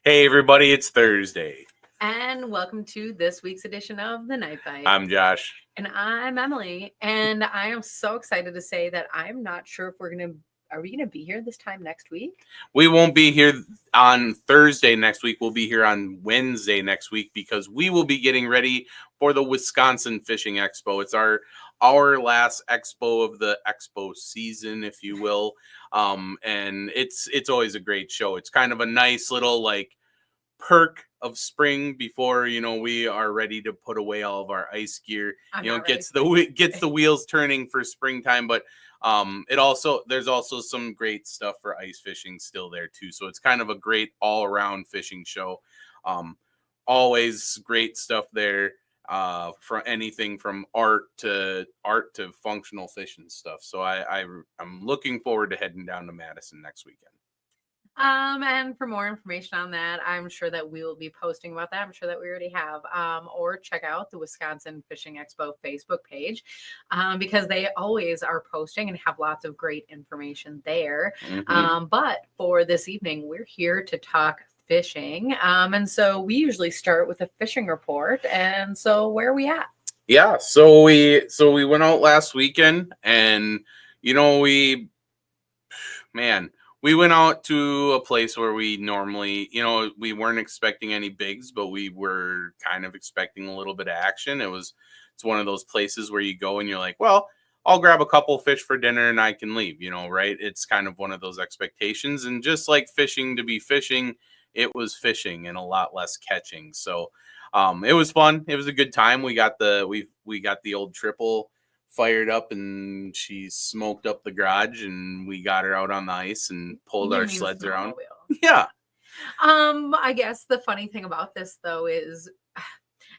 Hey everybody, it's Thursday. And welcome to this week's edition of The Night Bite. I'm Josh. And I'm Emily. And I am so excited to say that I'm not sure if are we gonna be here this time next week? We won't be here on Thursday next week. We'll be here on Wednesday next week because we will be getting ready for the Wisconsin Fishing Expo. It's our last expo of the expo season, if you will. And it's always a great show. It's kind of a nice little perk of spring before we are ready to put away all of our ice gear. Gets the wheels turning for springtime, but there's also some great stuff for ice fishing still there too. So it's kind of a great all around fishing show. Always great stuff there. For anything from art to functional fishing stuff. So I'm looking forward to heading down to Madison next weekend. And for more information on that, I'm sure that we will be posting about that. I'm sure that we already have. Or check out the Wisconsin Fishing Expo Facebook page because they always are posting and have lots of great information there. Mm-hmm. But for this evening, we're here to talk fishing. And so we usually start with a fishing report. And so where are we at? Yeah, so we went out last weekend and we went out to a place where we normally, we weren't expecting any bigs, but we were kind of expecting a little bit of action. It's one of those places where you go and you're like, well, I'll grab a couple fish for dinner and I can leave, right? It's kind of one of those expectations. And just like fishing to be fishing, it was fishing and a lot less catching. So it was fun. It was a good time. We got the old triple fired up and she smoked up the garage and we got her out on the ice and pulled our sleds around. Yeah. I guess the funny thing about this though is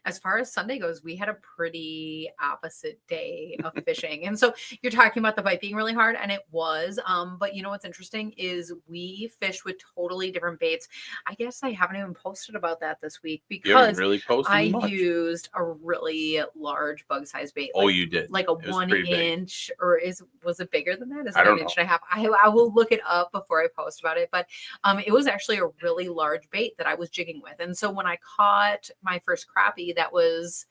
as far as Sunday goes, we had a pretty opposite day of fishing. And so you're talking about the bite being really hard, and it was. But you know what's interesting is we fished with totally different baits. I guess I haven't even posted about that this week because I used a really large bug size bait. Oh, you did? Like a 1 inch, or was it bigger than that? Is it an inch and a half? I will look it up before I post about it. But it was actually a really large bait that I was jigging with. And so when I caught my first crappie, that was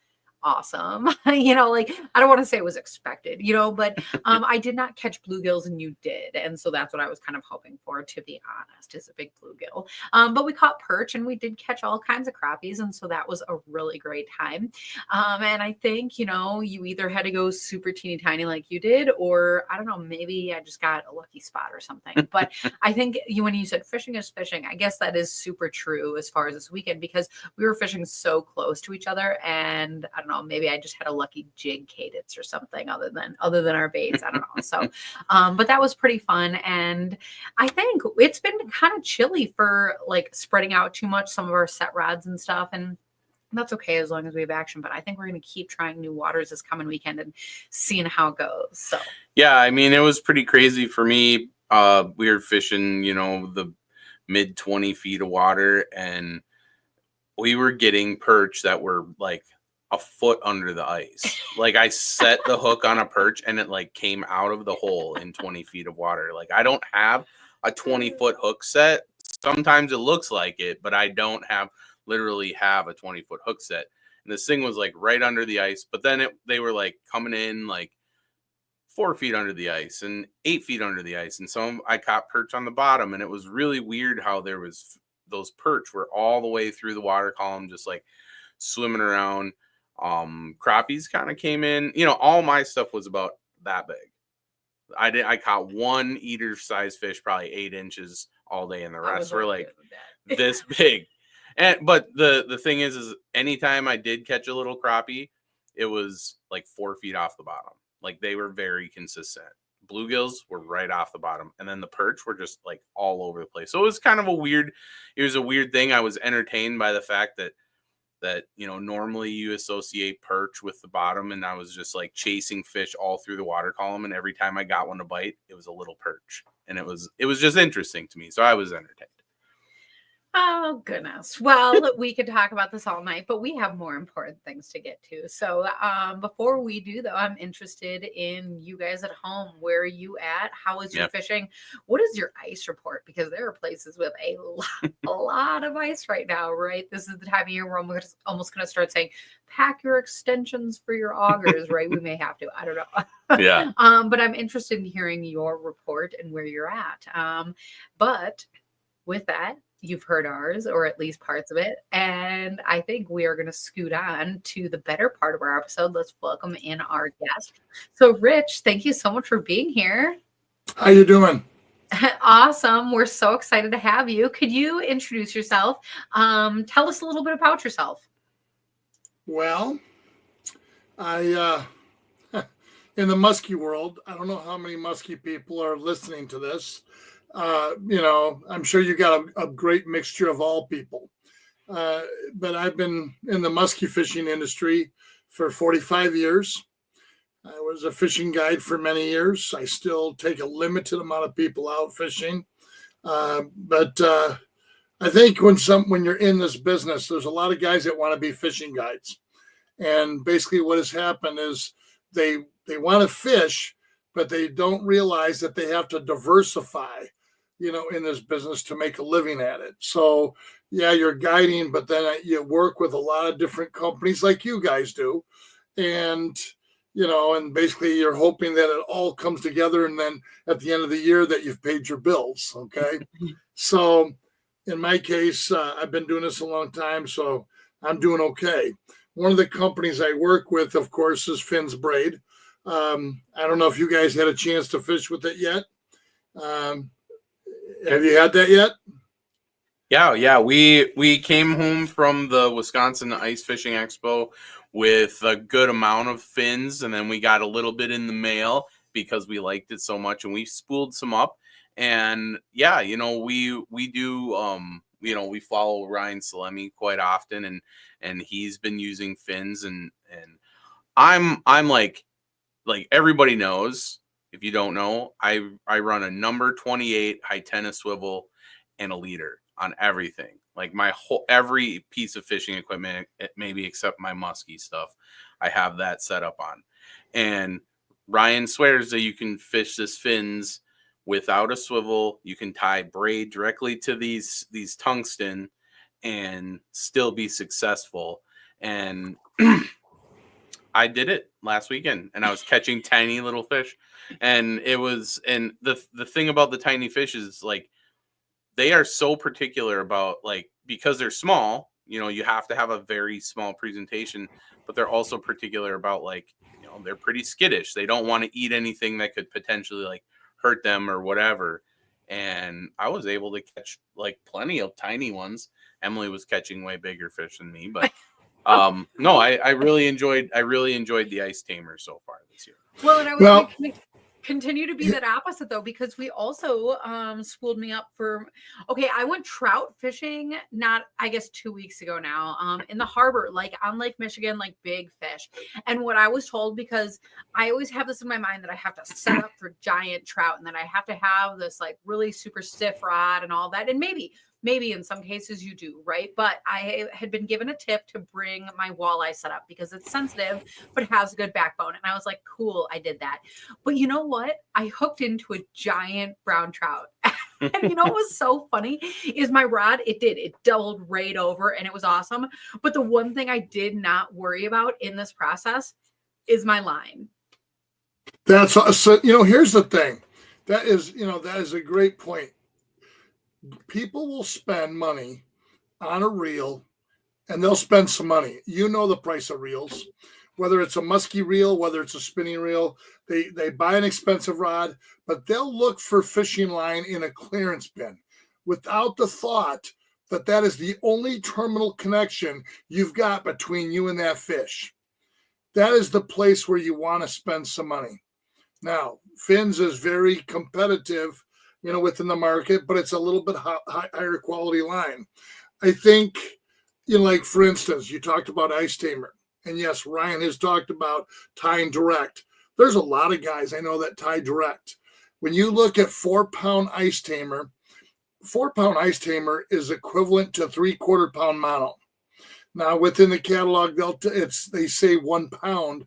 awesome. I don't want to say it was expected, but I did not catch bluegills and you did. And so that's what I was kind of hoping for, to be honest, is a big bluegill. But we caught perch and we did catch all kinds of crappies. And so that was a really great time. And I think, you either had to go super teeny tiny like you did, or I don't know, maybe I just got a lucky spot or something. But I think when you said fishing is fishing, I guess that is super true as far as this weekend, because we were fishing so close to each other. And I don't know, maybe I just had a lucky jig cadence or something other than our baits. I don't know. So, but that was pretty fun. And I think it's been kind of chilly for like spreading out too much some of our set rods and stuff. And that's okay as long as we have action. But I think we're going to keep trying new waters this coming weekend and seeing how it goes. So, yeah, I mean, it was pretty crazy for me. We were fishing, the mid 20 feet of water, and we were getting perch that were like a foot under the ice. Like I set the hook on a perch and it like came out of the hole in 20 feet of water. Like I don't have a 20-foot hook set. Sometimes it looks like it, but I don't literally have a 20-foot hook set. And this thing was like right under the ice, but then they were like coming in like 4 feet under the ice and 8 feet under the ice. And so I caught perch on the bottom, and it was really weird how there was those perch were all the way through the water column, just like swimming around. Crappies kind of came in, all my stuff was about that big. I caught one eater size fish, probably 8 inches all day, and the rest were like this big. But the thing is anytime I did catch a little crappie, it was like 4 feet off the bottom. Like they were very consistent. Bluegills were right off the bottom, and then the perch were just like all over the place. So it was kind of a weird thing. I was entertained by the fact that normally you associate perch with the bottom, and I was just like chasing fish all through the water column, and every time I got one to bite, it was a little perch, and it was just interesting to me. So I was entertained. Oh, goodness. Well, we could talk about this all night, but we have more important things to get to. So, before we do, though, I'm interested in you guys at home. Where are you at? How is your Yeah. fishing? What is your ice report? Because there are places with a lot of ice right now, right? This is the time of year where I'm almost going to start saying, pack your extensions for your augers, right? We may have to. I don't know. Yeah. But I'm interested in hearing your report and where you're at. But with that, you've heard ours, or at least parts of it. And I think we are going to scoot on to the better part of our episode. Let's welcome in our guest. So, Rich, thank you so much for being here. How you doing? Awesome. We're so excited to have you. Could you introduce yourself? Tell us a little bit about yourself. Well, I in the muskie world, I don't know how many muskie people are listening to this. I'm sure you got a great mixture of all people. But I've been in the muskie fishing industry for 45 years. I was a fishing guide for many years. I still take a limited amount of people out fishing. But I think when you're in this business, there's a lot of guys that want to be fishing guides. And basically what has happened is they want to fish, but they don't realize that they have to diversify, in this business to make a living at it. So yeah, you're guiding, but then you work with a lot of different companies like you guys do. And, and basically you're hoping that it all comes together. And then at the end of the year that you've paid your bills. Okay. So in my case, I've been doing this a long time, so I'm doing okay. One of the companies I work with, of course, is Finn's Braid. I don't know if you guys had a chance to fish with it yet. Have you had that yet? Yeah. We came home from the Wisconsin Ice Fishing Expo with a good amount of fins, and then we got a little bit in the mail because we liked it so much, and we spooled some up. And yeah, we do we follow Ryan Salemi quite often, and he's been using fins, and I'm like everybody knows. If you don't know, I run a number 28 high tennis swivel and a leader on everything. Like every piece of fishing equipment, maybe except my musky stuff, I have that set up on. And Ryan swears that you can fish this fins without a swivel. You can tie braid directly to these tungsten and still be successful. And I did it last weekend, and I was catching tiny little fish. And the thing about the tiny fish is they are so particular about because they're small, you have to have a very small presentation, but they're also particular about they're pretty skittish. They don't want to eat anything that could potentially hurt them or whatever. And I was able to catch plenty of tiny ones. Emily was catching way bigger fish than me, but no, I really enjoyed the ice tamer so far this year. Well, and I was continue to be that opposite though, because we also schooled me up for I went trout fishing I guess 2 weeks ago now in the harbor, on Lake Michigan, big fish. And what I was told, because I always have this in my mind that I have to set up for giant trout, and then I have to have this really super stiff rod and all that, and maybe in some cases you do, right? But I had been given a tip to bring my walleye setup because it's sensitive, but has a good backbone. And I was like, cool, I did that. But you know what? I hooked into a giant brown trout. And what was so funny is my rod, it doubled right over, and it was awesome. But the one thing I did not worry about in this process is my line. That's so, here's the thing. That is a great point. People will spend money on a reel, and they'll spend some money. The price of reels, whether it's a musky reel, whether it's a spinning reel. They buy an expensive rod, but they'll look for fishing line in a clearance bin without the thought that is the only terminal connection you've got between you and that fish. That is the place where you want to spend some money. Now, fins is very competitive, within the market, but it's a little bit higher quality line. I think, for instance, you talked about ice tamer, and yes, Ryan has talked about tying direct. There's a lot of guys I know that tie direct. When you look at 4-pound ice tamer, 4-pound ice tamer is equivalent to 3/4 pound mono. Now within the catalog, they say 1 pound,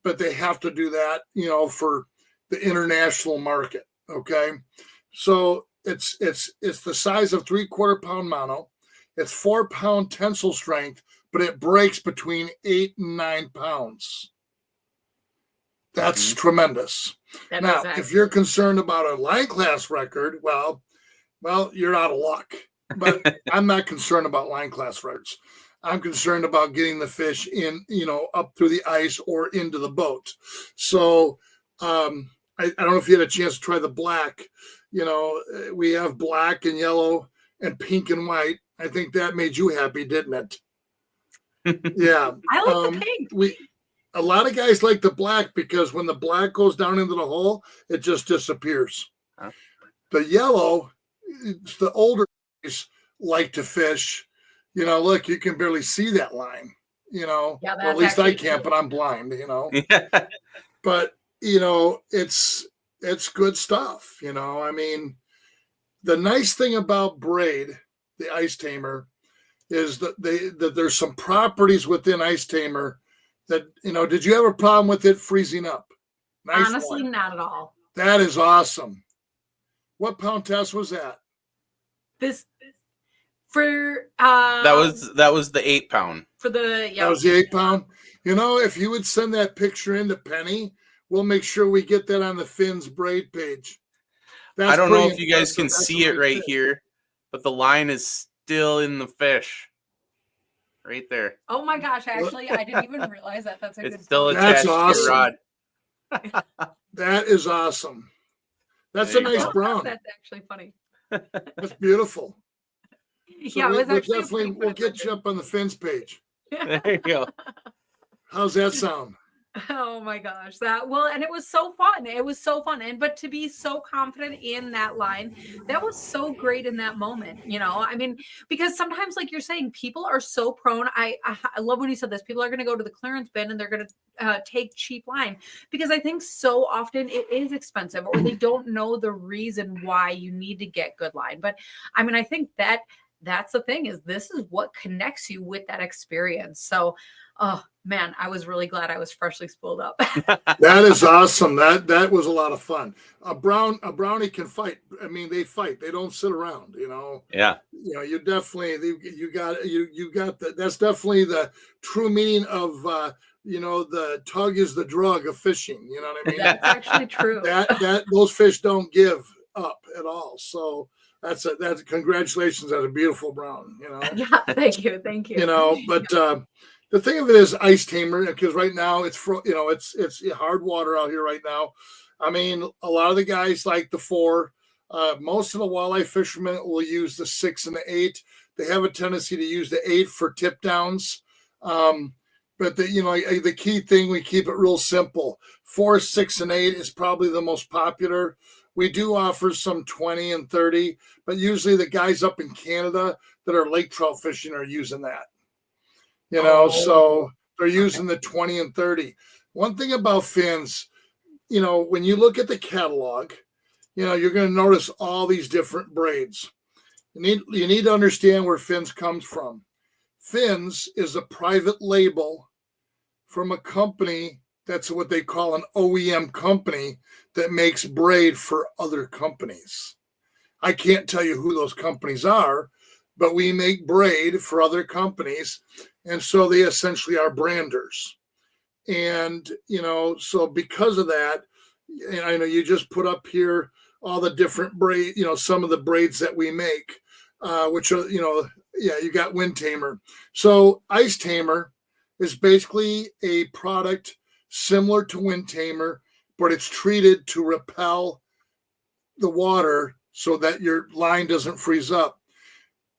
but they have to do that, for the international market. Okay, so it's the size of 3/4 pound mono. It's 4-pound tensile strength, but it breaks between 8 and 9 pounds. That's tremendous. Now, if you're concerned about a line class record, well, you're out of luck. But I'm not concerned about line class records. I'm concerned about getting the fish in, up through the ice or into the boat. So I don't know if you had a chance to try the black. We have black and yellow and pink and white. I think that made you happy, didn't it? Yeah. I like the pink. A lot of guys like the black because when the black goes down into the hole, it just disappears. Huh? The yellow, the older guys like to fish. Look, you can barely see that line, yeah, or at least I can't, but I'm blind, But, it's good stuff, I mean, the nice thing about Braid, the ice tamer, is that there's some properties within ice tamer that, did you have a problem with it freezing up? Nice. Honestly, not at all. That is awesome. What pound test was that? For that was the 8-pound. For the That was the 8-pound. If you would send that picture into Penny, we'll make sure we get that on the Finn's Braid page. I don't know if you guys can see it right here, but the line is still in the fish. Right there. Oh my gosh! Actually, I didn't even realize that. That's it's still attached to your rod. That is awesome. That's a nice brown. That's actually funny. That's beautiful. So yeah, we'll get you up on the Finn's page. There you go. How's that sound? Oh my gosh, and it was so fun. It was so fun. But to be so confident in that line, that was so great in that moment. I mean, because sometimes, like you're saying, people are so prone. I love when you said this. People are going to go to the clearance bin and they're going to take cheap line because I think so often it is expensive or they don't know the reason why you need to get good line. But I mean, I think that's the thing is this is what connects you with that experience. So, oh man, I was really glad I was freshly spooled up. That is awesome. That was a lot of fun. A brownie can fight. I mean, they fight. They don't sit around. Yeah. You definitely you got that's definitely the true meaning of the tug is the drug of fishing. You know what I mean? That's actually true. That those fish don't give up at all. So. That's congratulations. That's a beautiful brown, Yeah, thank you. But the thing of it is ice tamer, because right now it's hard water out here right now. I mean, a lot of the guys like the 4. Most of the walleye fishermen will use the 6 and the 8. They have a tendency to use the 8 for tip downs. But the key thing, we keep it real simple. 4, 6, and 8 is probably the most popular. We do offer some 20 and 30, but usually the guys up in Canada that are lake trout fishing are using that. So they're using the 20 and 30. One thing about fins, when you look at the catalog, you're going to notice all these different braids. You need to understand where Fins comes from. Fins is a private label from a company that's what they call an OEM company that makes braid for other companies. I can't tell you who those companies are, but we make braid for other companies. And so they essentially are branders. And, so because of that, and I know you just put up here all the different braid, some of the braids that we make, which are, you got Wind Tamer. So Ice Tamer is basically a product similar to Wind Tamer, but it's treated to repel the water so that your line doesn't freeze up.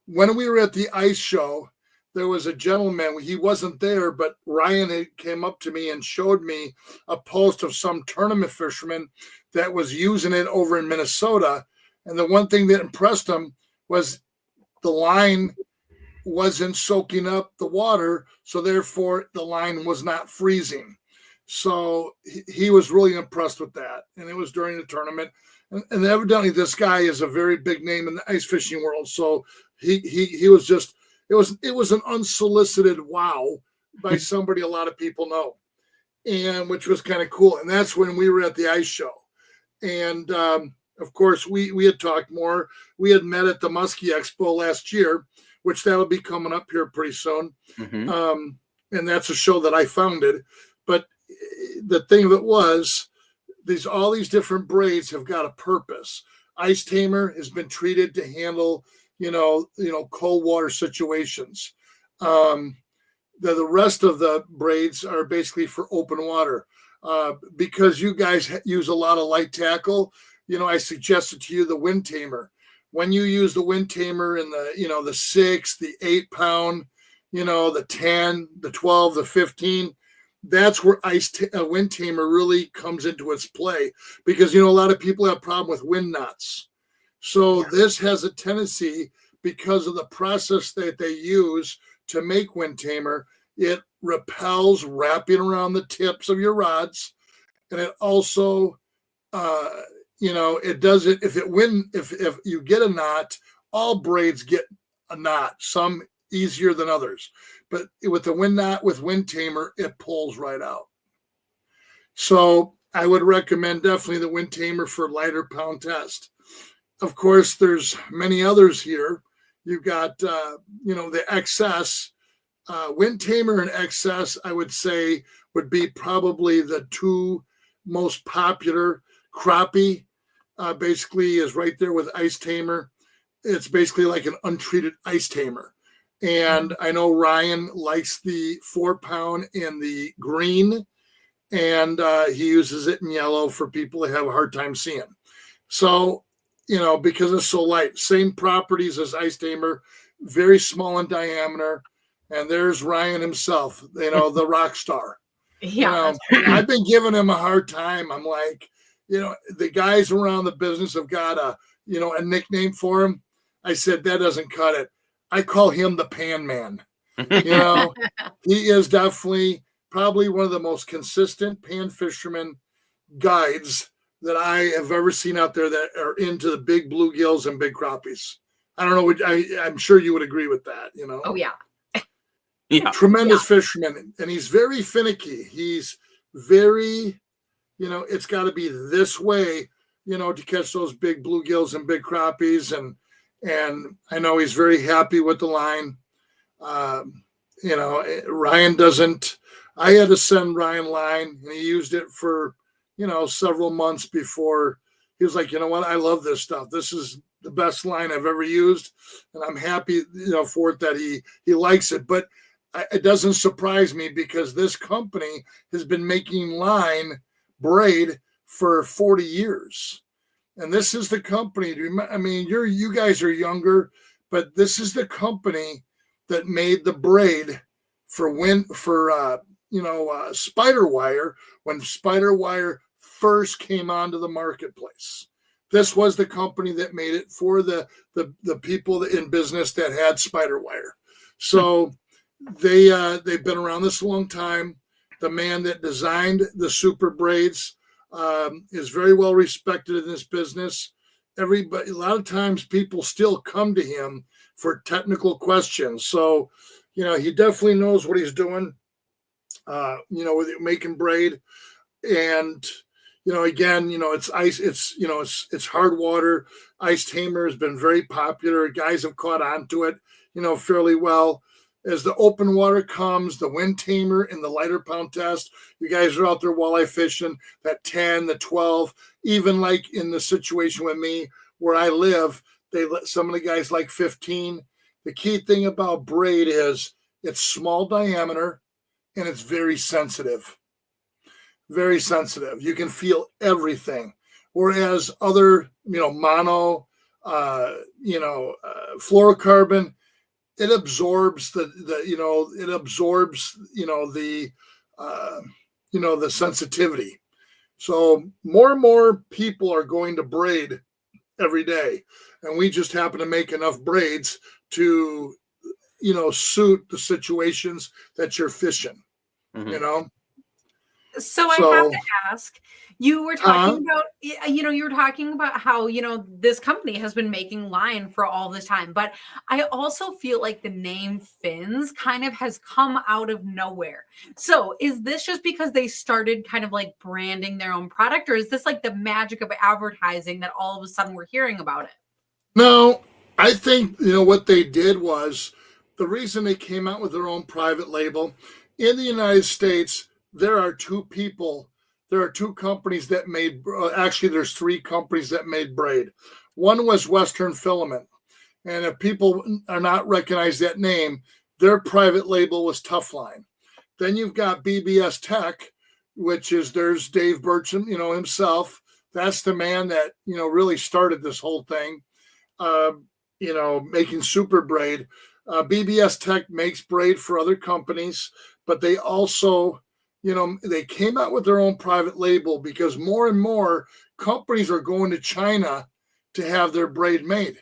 When we were at the ice show, there was a gentleman, he wasn't there, but Ryan came up to me and showed me a post of some tournament fisherman that was using it over in Minnesota. And the one thing that impressed him was the line wasn't soaking up the water, so therefore the line was not freezing. So he was really impressed with that. And it was during the tournament. and evidently this guy is a very big name in the ice fishing world. So he was just, it was an unsolicited wow by somebody a lot of people know, and which was kind of cool. And that's when we were at the ice show. And of course, we had talked more. We had met at the Muskie Expo last year, which that'll be coming up here pretty soon. And that's a show that I founded. But the thing of it was, all these different braids have got a purpose. Ice Tamer has been treated to handle, cold water situations. The rest of the braids are basically for open water. Because you guys use a lot of light tackle, I suggested to you the Wind Tamer. When you use the Wind Tamer in the, the 6, the 8 pound, the 10, the 12, the 15, that's where Wind Tamer really comes into its play, because, a lot of people have a problem with wind knots. So this has a tendency, because of the process that they use to make Wind Tamer, it repels wrapping around the tips of your rods. And it also, it doesn't, if you get a knot, all braids get a knot, some easier than others. But with the Wind Tamer, it pulls right out. So I would recommend definitely the Wind Tamer for lighter pound test. Of course, there's many others here. You've got, the XS. Wind Tamer and XS, I would say, would be probably the two most popular. Crappie basically is right there with Ice Tamer. It's basically like an untreated Ice Tamer. And I know Ryan likes the 4 pound in the green, and he uses it in yellow for people that have a hard time seeing. So, because it's so light, same properties as Ice Tamer, very small in diameter. And there's Ryan himself, the rock star. Yeah. I've been giving him a hard time. I'm like, the guys around the business have got a nickname for him. I said, that doesn't cut it. I call him the Pan Man. He is definitely probably one of the most consistent pan fisherman guides that I have ever seen out there that are into the big bluegills and big crappies. I don't know. I'm sure you would agree with that, Oh, yeah. Yeah. Tremendous fisherman. And he's very finicky. He's very, it's got to be this way, to catch those big bluegills and big crappies. And I know he's very happy with the line. Ryan doesn't, I had to send Ryan line, and he used it for, several months before he was like, you know what? I love this stuff. This is the best line I've ever used. And I'm happy, for it that he likes it. But it doesn't surprise me, because this company has been making line braid for 40 years. And this is the company. I mean, you guys are younger, but this is the company that made the braid for spider wire, when spider wire first came onto the marketplace. This was the company that made it for the people in business that had spider wire. So they've been around this a long time. The man that designed the super braids is very well respected in this business. A lot of times people still come to him for technical questions. So, he definitely knows what he's doing, with making braid. And, again, it's ice, it's hard water. Ice Tamer has been very popular. Guys have caught on to it, fairly well. As the open water comes, the Wind Tamer in the lighter pound test, you guys are out there walleye fishing, that 10, the 12, even like in the situation with me where I live, some of the guys like 15. The key thing about braid is it's small diameter and it's very sensitive. Very sensitive. You can feel everything. Whereas other, mono, fluorocarbon, it absorbs the sensitivity. So more and more people are going to braid every day, and we just happen to make enough braids to suit the situations that you're fishing. So I have to ask, you were talking about, you were talking about how, this company has been making line for all this time, but I also feel like the name Fins kind of has come out of nowhere. So is this just because they started kind of like branding their own product, or is this like the magic of advertising that all of a sudden we're hearing about it? No, I think, what they did was the reason they came out with their own private label in the United States. There are two companies that made, actually, there's three companies that made Braid. One was Western Filament. And if people are not recognize that name, their private label was Toughline. Then you've got BBS Tech, which is, there's Dave Burcham, himself. That's the man that, really started this whole thing, making Super Braid. BBS Tech makes braid for other companies, but they also, they came out with their own private label because more and more companies are going to China to have their braid made.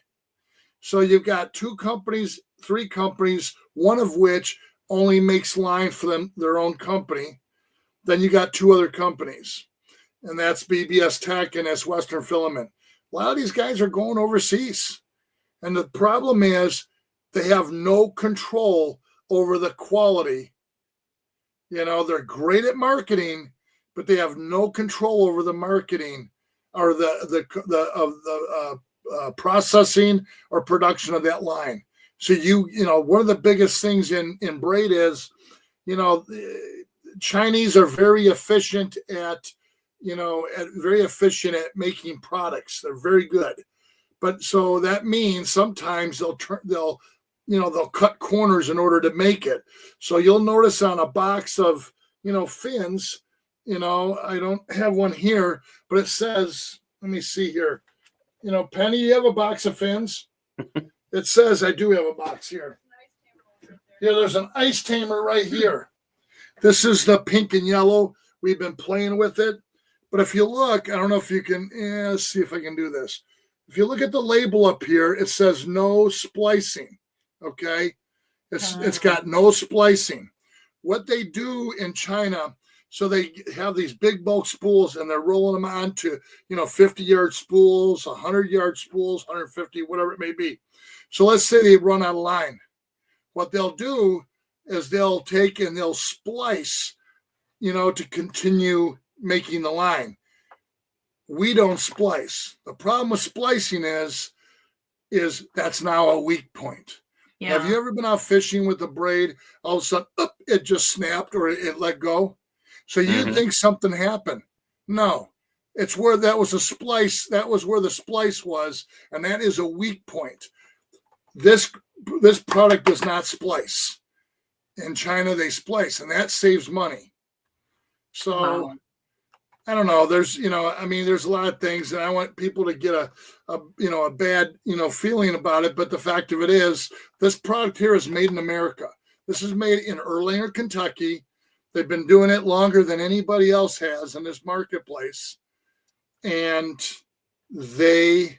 So you've got three companies, one of which only makes line for them, their own company. Then you got two other companies, and that's BBS Tech and that's Western Filament. A lot of these guys are going overseas. And the problem is they have no control over the quality. They're great at marketing, but they have no control over the marketing or the processing or production of that line. So one of the biggest things in braid is, Chinese are very efficient at making products. They're very good. But so that means sometimes they'll cut corners in order to make it. So you'll notice on a box of, fins, I don't have one here, but it says, let me see here. Penny, you have a box of fins? It says I do have a box here. Yeah, there's an ice tamer right here. This is the pink and yellow. We've been playing with it. But if you look, I don't know if you can, let's see if I can do this. If you look at the label up here, it says no splicing. Okay. It's got no splicing. What they do in China, so they have these big bulk spools and they're rolling them onto, 50-yard spools, 100-yard spools, 150, whatever it may be. So let's say they run out of line. What they'll do is they'll take and they'll splice, to continue making the line. We don't splice. The problem with splicing is that's now a weak point. Yeah. Have you ever been out fishing with a braid? All of a sudden, it just snapped or it let go. So you think something happened. No, it's where that was a splice. That was where the splice was. And that is a weak point. This product does not splice. In China, they splice, and that saves money. So, wow. I don't know. There's, there's a lot of things, and I want people to get a bad, feeling about it. But the fact of it is, this product here is made in America. This is made in Erlanger, Kentucky. They've been doing it longer than anybody else has in this marketplace, and they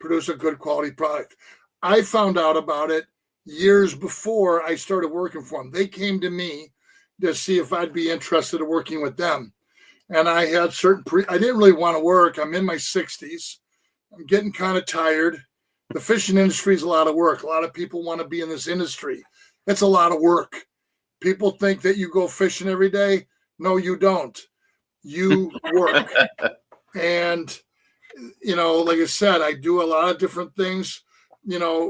produce a good quality product. I found out about it years before I started working for them. They came to me to see if I'd be interested in working with them. And I had I didn't really want to work. I'm in my 60s. I'm getting kind of tired. The fishing industry is a lot of work. A lot of people want to be in this industry. It's a lot of work. People think that you go fishing every day. No, you don't. You work. And, like I said, I do a lot of different things,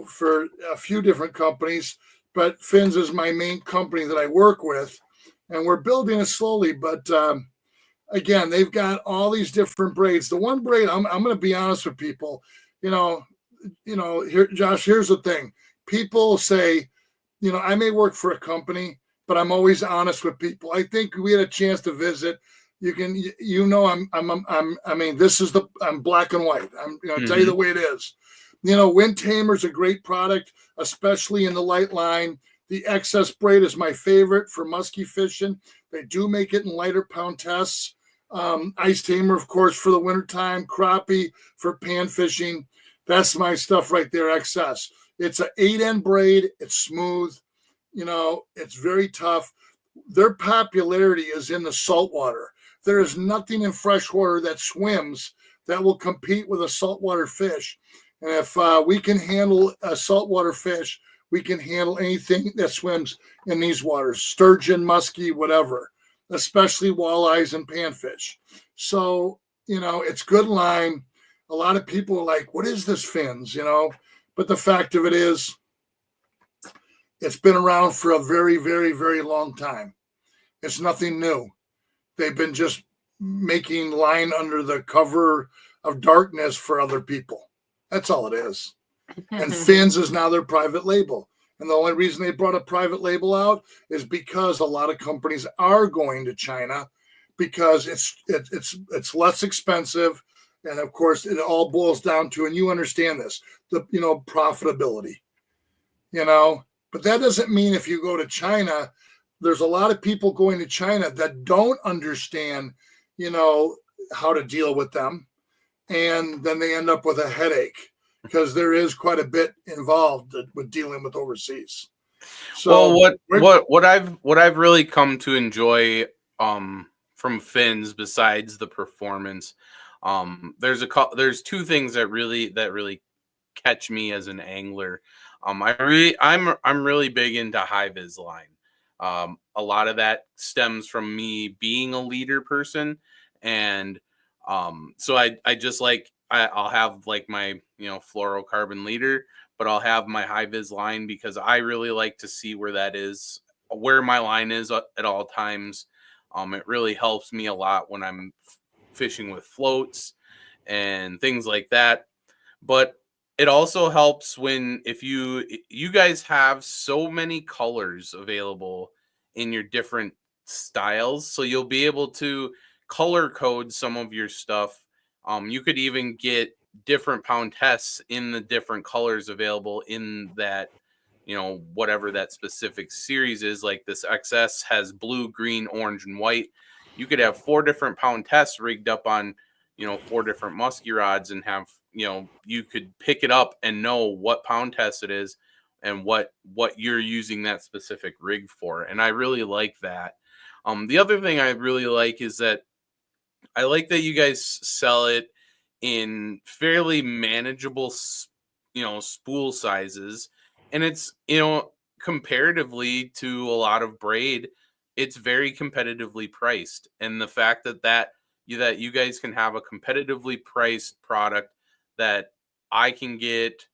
for a few different companies, but Fins is my main company that I work with, and we're building it slowly. But again, they've got all these different braids. The one braid, I'm going to be honest with people, here, Josh, here's the thing. People say, I may work for a company, but I'm always honest with people. I think we had a chance to visit. I'm black and white. I'm tell you the way it is. Wind Tamer is a great product, especially in the light line. The excess braid is my favorite for musky fishing. They do make it in lighter pound tests. Ice Tamer, of course, for the wintertime. Crappie for pan fishing. That's my stuff right there, excess. It's an 8-end braid. It's smooth. It's very tough. Their popularity is in the saltwater. There is nothing in freshwater that swims that will compete with a saltwater fish. And if we can handle a saltwater fish, we can handle anything that swims in these waters, sturgeon, muskie, whatever, especially walleyes and panfish. So, it's good line. A lot of people are like, what is this fins, But the fact of it is, it's been around for a very, very, very long time. It's nothing new. They've been just making line under the cover of darkness for other people. That's all it is. And fins is now their private label. And the only reason they brought a private label out is because a lot of companies are going to China because it's less expensive. And of course, it all boils down to, and you understand this, the profitability. But that doesn't mean if you go to China, there's a lot of people going to China that don't understand, how to deal with them. And then they end up with a headache because there is quite a bit involved with dealing with overseas. So what I've really come to enjoy from fins besides the performance, there's two things that really catch me as an angler. I'm really big into high vis line. A lot of that stems from me being a leader person, and so I just like I'll have like my fluorocarbon leader, but I'll have my high vis line because I really like to see where my line is at all times. It really helps me a lot when I'm fishing with floats and things like that. But it also helps if you guys have so many colors available in your different styles, so you'll be able to color code some of your stuff. You could even get different pound tests in the different colors available in that, whatever that specific series is. Like this XS has blue, green, orange, and white. You could have 4 different pound tests rigged up on, 4 different muskie rods and have, you could pick it up and know what pound test it is and what you're using that specific rig for. And I really like that. The other thing I really like is that I like that you guys sell it in fairly manageable, spool sizes. And it's, comparatively to a lot of braid, it's very competitively priced. And the fact that you guys can have a competitively priced product that I can get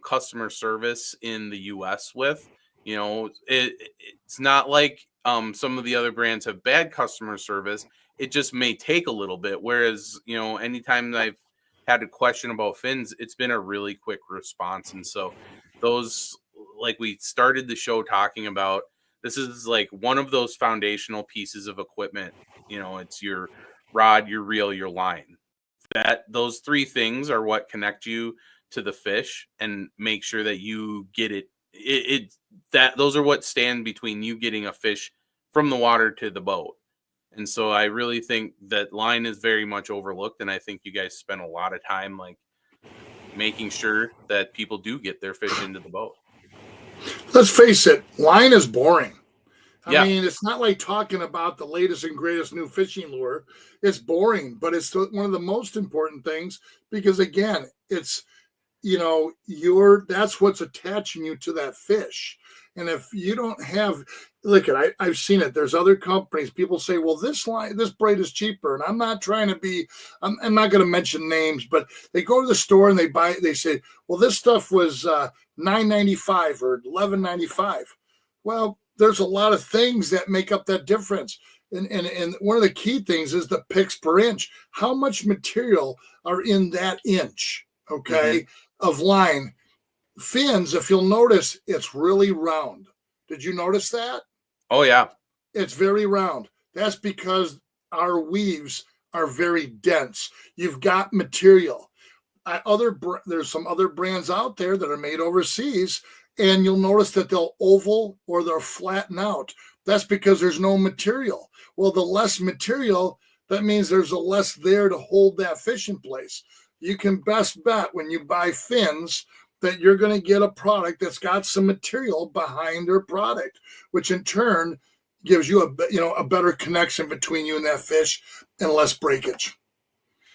customer service in the US with, it's not like some of the other brands have bad customer service. It just may take a little bit. Whereas, anytime I've had a question about fins, it's been a really quick response. And so those, like we started the show talking about, this is like one of those foundational pieces of equipment. It's your rod, your reel, your line. Those 3 things are what connect you to the fish and make sure that you get it. Those are what stand between you getting a fish from the water to the boat. And so I really think that line is very much overlooked. And I think you guys spend a lot of time like making sure that people do get their fish into the boat. Let's face it, line is boring. I mean, it's not like talking about the latest and greatest new fishing lure. It's boring, but it's one of the most important things because, again, it's, that's what's attaching you to that fish. And if you don't have, I've seen it. There's other companies. People say, well, this braid is cheaper. And I'm not trying to be, I'm not going to mention names, but they go to the store and they say, well, this stuff was $9.95 or $11.95. Well, there's a lot of things that make up that difference. And one of the key things is the picks per inch. How much material are in that inch, of line? Fins, if you'll notice, it's really round. Did you notice that? Oh, yeah. It's very round. That's because our weaves are very dense. You've got material. There's some other brands out there that are made overseas, and you'll notice that they'll oval or they'll flatten out. That's because there's no material. Well, the less material, that means there's a less there to hold that fish in place. You can best bet when you buy fins that you're going to get a product that's got some material behind their product, which in turn, gives you a better connection between you and that fish and less breakage.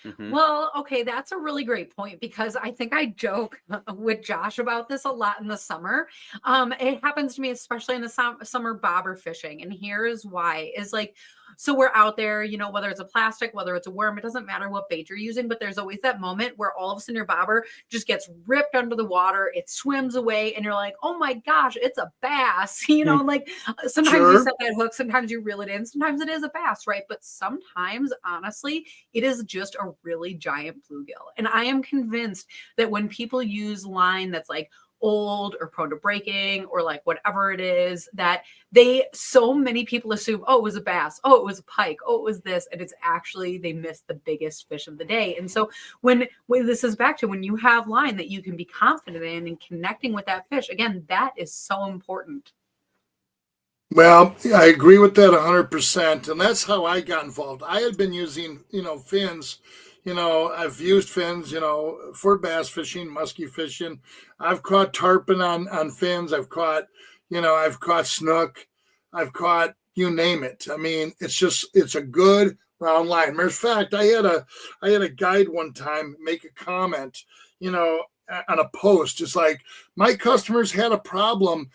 Mm-hmm. Well, okay, that's a really great point, because I think I joke with Josh about this a lot in the summer. It happens to me, especially in the summer bobber fishing. And here's why is like, so we're out there, whether it's a plastic, whether it's a worm, it doesn't matter what bait you're using, but there's always that moment where all of a sudden your bobber just gets ripped under the water. It swims away and you're like, oh my gosh, it's a bass. Like sometimes you set that hook, sometimes you reel it in, sometimes it is a bass, right? But sometimes, honestly, it is just a really giant bluegill. And I am convinced that when people use line that's like old or prone to breaking or like whatever it is, that so many people assume, oh, it was a bass, oh, it was a pike, oh, it was this, and it's actually they missed the biggest fish of the day. And so when this is back to when you have line that you can be confident in and connecting with that fish, again, that is so important. Well, I agree with that 100%. And that's how I got involved. I had been using, fins. I've used fins, for bass fishing, muskie fishing. I've caught tarpon on fins. I've caught snook. I've caught, you name it. I mean, it's a good round line. Matter of fact, I had a guide one time make a comment, on a post. It's like, my customers had a problem,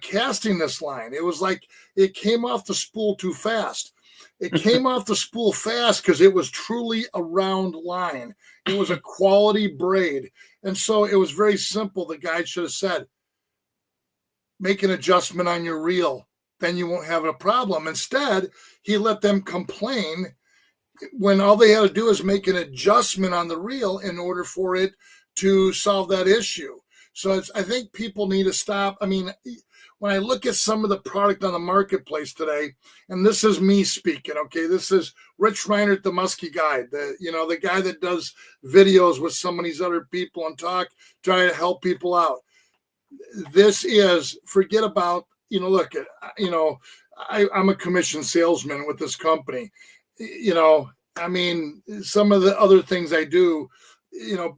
casting this line. It was like it came off the spool too fast. It came off the spool fast because it was truly a round line. It was a quality braid. And so it was very simple. The guide should have said, make an adjustment on your reel, then you won't have a problem. Instead, he let them complain when all they had to do is make an adjustment on the reel in order for it to solve that issue. So I think people need to stop. I mean, when I look at some of the product on the marketplace today, and this is me speaking, okay, this is Rich Reinert, the Muskie Guide, the guy that does videos with some of these other people and trying to help people out. This is, forget about, look, I'm a commission salesman with this company. I mean, some of the other things I do,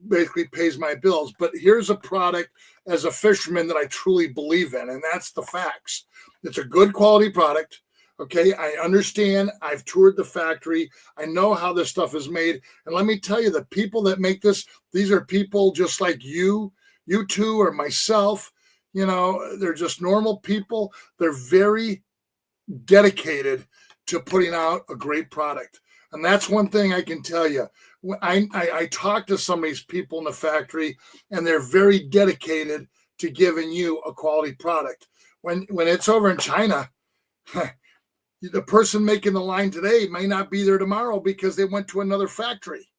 basically pays my bills. But here's a product as a fisherman that I truly believe in, and that's the facts. It's a good quality product. Okay, I understand. I've toured the factory. I know how this stuff is made. And let me tell you, the people that make this, these are people just like you two, or myself. They're just normal people. They're very dedicated to putting out a great product. And that's one thing I can tell you. I talk to some of these people in the factory, and they're very dedicated to giving you a quality product. When it's over in China, the person making the line today may not be there tomorrow because they went to another factory.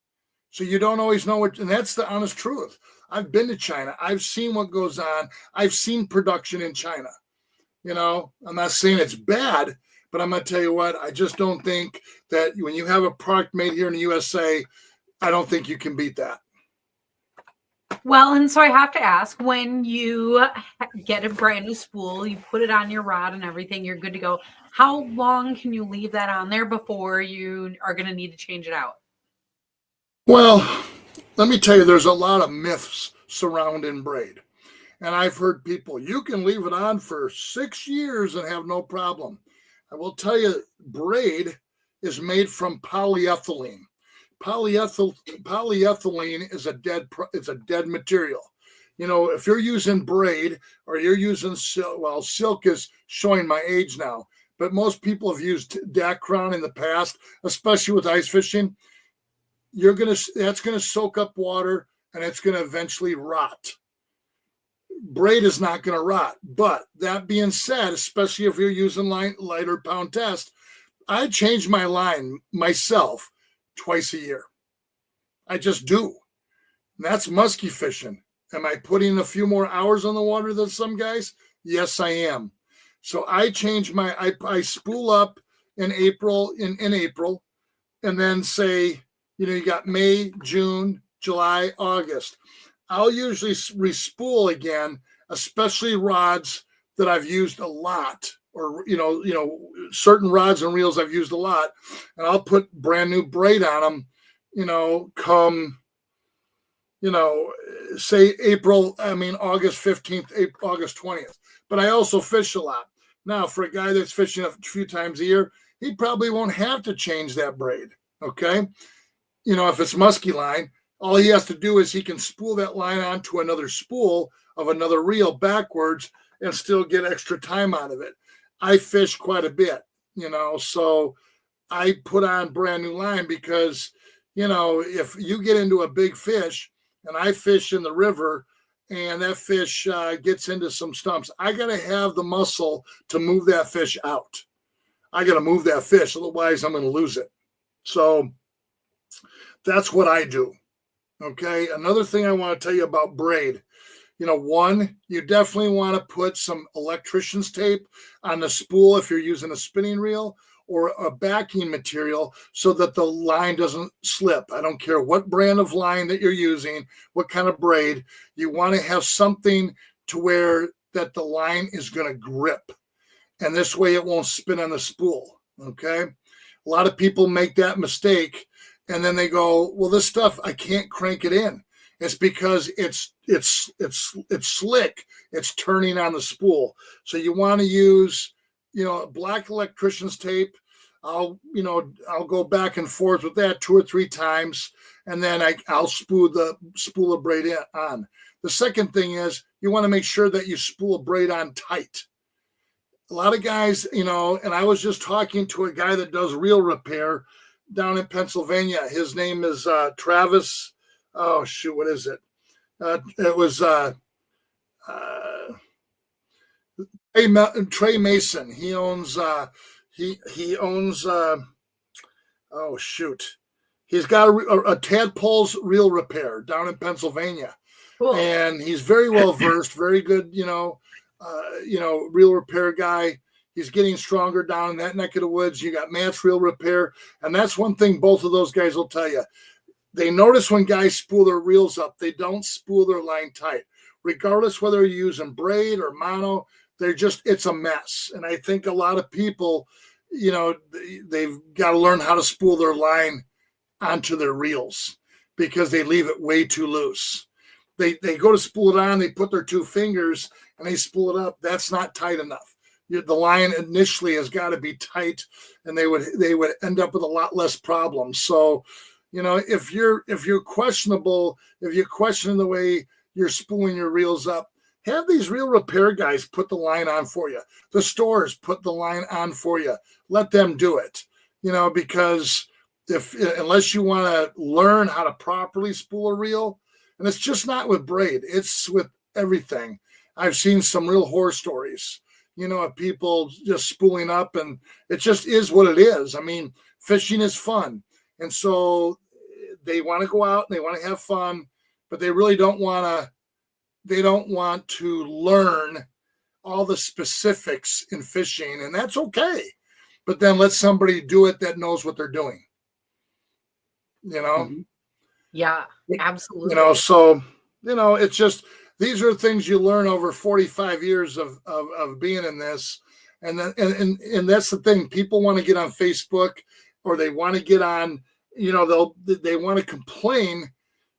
So you don't always know what, and that's the honest truth. I've been to China. I've seen what goes on. I've seen production in China. I'm not saying it's bad, but I'm going to tell you what, I just don't think that when you have a product made here in the USA, I don't think you can beat that. Well, and so I have to ask, when you get a brand new spool, you put it on your rod and everything, you're good to go. How long can you leave that on there before you are going to need to change it out? Well, let me tell you, there's a lot of myths surrounding braid. And I've heard people, you can leave it on for 6 years and have no problem. I will tell you, braid is made from polyethylene. Polyethylene is a dead material. If you're using braid or you're using silk, well, silk is showing my age now, but most people have used Dacron in the past, especially with ice fishing. That's gonna soak up water and it's gonna eventually rot. Braid is not going to rot. But that being said, especially if you're using lighter pound test, I change my line myself twice a year. I just do. And that's muskie fishing. Am I putting a few more hours on the water than some guys? Yes, I am. So I change I spool up in April, and then say, you got May, June, July, August. I'll usually respool again, especially rods that I've used a lot, or certain rods and reels I've used a lot, and I'll put brand new braid on them. Come say August 15th, August 20th. But I also fish a lot. Now, for a guy that's fishing a few times a year, he probably won't have to change that braid. Okay. If it's musky line, all he has to do is he can spool that line onto another spool of another reel backwards and still get extra time out of it. I fish quite a bit, so I put on brand new line because, if you get into a big fish and I fish in the river and that fish gets into some stumps, I got to have the muscle to move that fish out. I got to move that fish. Otherwise, I'm going to lose it. So that's what I do. Okay. Another thing I want to tell you about braid. One, you definitely want to put some electrician's tape on the spool if you're using a spinning reel or a backing material so that the line doesn't slip. I don't care what brand of line that you're using, what kind of braid. You want to have something to where that the line is going to grip. And this way it won't spin on the spool. Okay. A lot of people make that mistake and then they go, well, this stuff, I can't crank it in. It's because it's slick. It's turning on the spool. So you want to use, black electrician's tape. I'll go back and forth with that 2 or 3 times, and then I'll spool a braid on. The second thing is you want to make sure that you spool a braid on tight. A lot of guys, and I was just talking to a guy that does reel repair down in Pennsylvania. His name is Travis. Oh shoot, what is it? It was Trey Mason. He owns he owns oh shoot. He's got a Tadpole's reel repair down in Pennsylvania. Cool. And he's very well versed, very good, reel repair guy. He's getting stronger down in that neck of the woods. You got Matt's reel repair, and that's one thing both of those guys will tell you. They notice when guys spool their reels up, they don't spool their line tight. Regardless whether you're using braid or mono, it's a mess. And I think a lot of people, they've got to learn how to spool their line onto their reels because they leave it way too loose. They go to spool it on, they put their 2 fingers and they spool it up. That's not tight enough. The line initially has got to be tight, and they would end up with a lot less problems. So, if you're questionable, if you're questioning the way you're spooling your reels up, have these reel repair guys put the line on for you. The stores put the line on for you. Let them do it. Because unless you want to learn how to properly spool a reel, and it's just not with braid, it's with everything. I've seen some real horror stories, of people just spooling up, and it just is what it is. I mean, fishing is fun. And so they want to go out and they want to have fun, but they really don't want to learn all the specifics in fishing, and that's okay. But then let somebody do it that knows what they're doing. Yeah, absolutely. So, it's just, these are things you learn over 45 years of being in this. And then, and that's the thing. People want to get on Facebook, or they want to get on, they want to complain,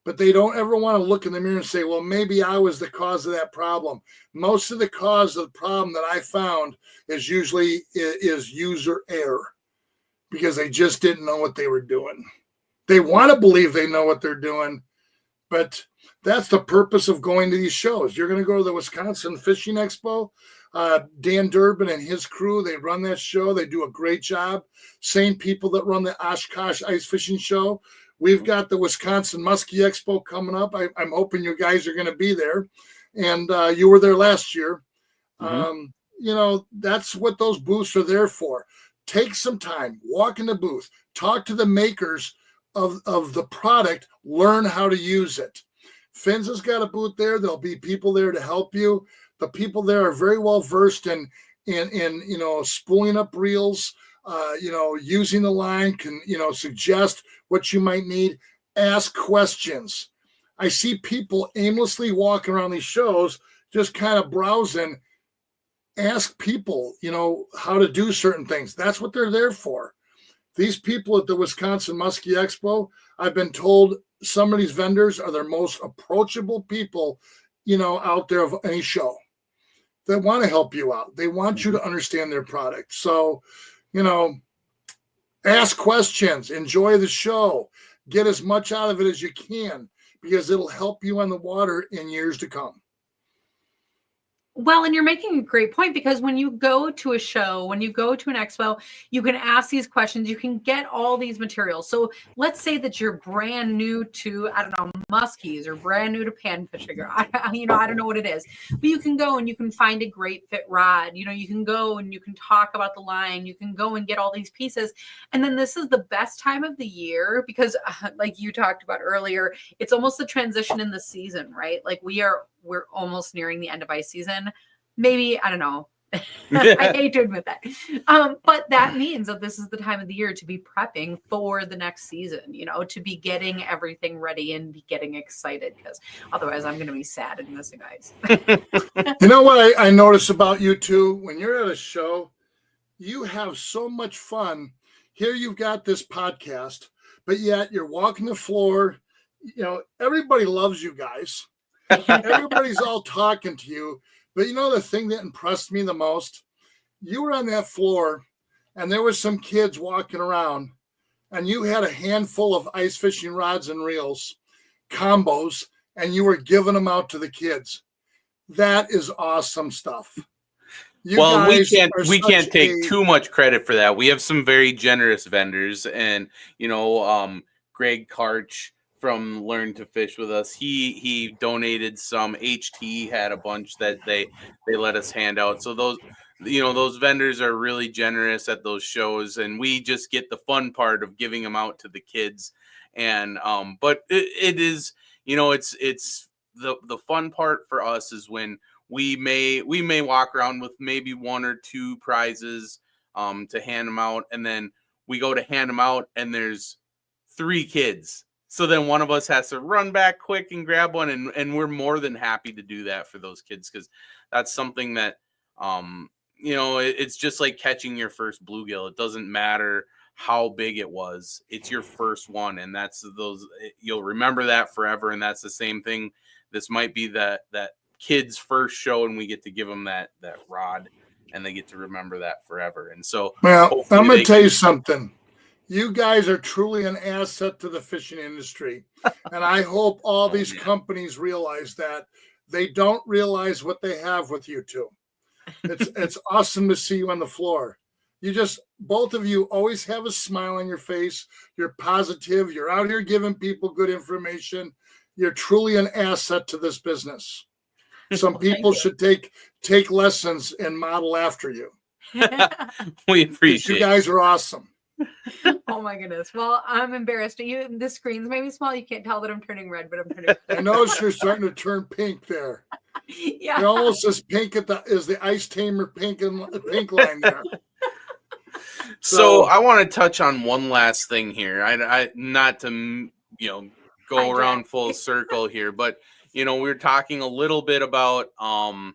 but they don't ever want to look in the mirror and say, well, maybe I was the cause of that problem. Most of the cause of the problem that I found is usually user error, because they just didn't know what they were doing. They want to believe they know what they're doing, but that's the purpose of going to these shows. You're going to go to the Wisconsin Fishing Expo. Dan Durbin and his crew, they run that show. They do a great job. Same people that run the Oshkosh Ice Fishing Show. We've got the Wisconsin Muskie Expo coming up. I'm hoping you guys are going to be there. And you were there last year. Mm-hmm. That's what those booths are there for. Take some time, walk in the booth, talk to the makers of the product, learn how to use it. Fins has got a booth there. There'll be people there to help you. The people there are very well versed in spooling up reels, using the line, can, suggest what you might need, ask questions. I see people aimlessly walking around these shows, just kind of browsing. Ask people, how to do certain things. That's what they're there for. These people at the Wisconsin Muskie Expo, I've been told some of these vendors are their most approachable people, out there of any show. that want to help you out. They want you to understand their product. So, ask questions, enjoy the show, get as much out of it as you can, because it'll help you on the water in years to come. Well, and you're making a great point, because when you go to a show, when you go to an expo, you can ask these questions, you can get all these materials. So let's say that you're brand new to, I don't know, muskies, or brand new to pan fishing, or I don't know what it is, but you can go and you can find a great fit rod. You can go and you can talk about the line, you can go and get all these pieces. And then this is the best time of the year, because like you talked about earlier, it's almost the transition in the season, right? Like we're almost nearing the end of ice season. Maybe, I don't know. I hate to admit that. But that means that this is the time of the year to be prepping for the next season, to be getting everything ready and be getting excited, because otherwise I'm going to be sad and missing ice. You know what I notice about you two? When you're at a show, you have so much fun. Here you've got this podcast, but yet you're walking the floor. Everybody loves you guys. Everybody's all talking to you. But the thing that impressed me the most, you were on that floor and there was some kids walking around, and you had a handful of ice fishing rods and reels, combos, and you were giving them out to the kids. That is awesome stuff. We can't take too much credit for that. We have some very generous vendors, and Greg Karch from Learn to Fish with us, he donated some. HT had a bunch that they let us hand out. So those vendors are really generous at those shows, and we just get the fun part of giving them out to the kids. And but it is, it's the fun part for us is when we may walk around with maybe one or two prizes to hand them out, and then we go to hand them out and there's 3 kids. So then one of us has to run back quick and grab one, and we're more than happy to do that for those kids, because that's something that it's just like catching your first bluegill. It doesn't matter how big it was, it's your first one, and you'll remember that forever. And that's the same thing. This might be that kid's first show, and we get to give them that rod, and they get to remember that forever. And so, well, I'm going to tell you something. You guys are truly an asset to the fishing industry. And I hope all these companies realize that. They don't realize what they have with you two. It's awesome to see you on the floor. Both of you always have a smile on your face. You're positive. You're out here giving people good information. You're truly an asset to this business. Some people should take lessons and model after you. We appreciate it. You guys are awesome. Oh my goodness. Well, I'm embarrassed. The screen's maybe small. You can't tell that I'm turning red, but I'm turning red. I notice you're starting to turn pink there. Yeah. You're almost as pink as the Ice Tamer pink line there. So I want to touch on one last thing here. I not to go around full circle here, but we're talking a little bit about the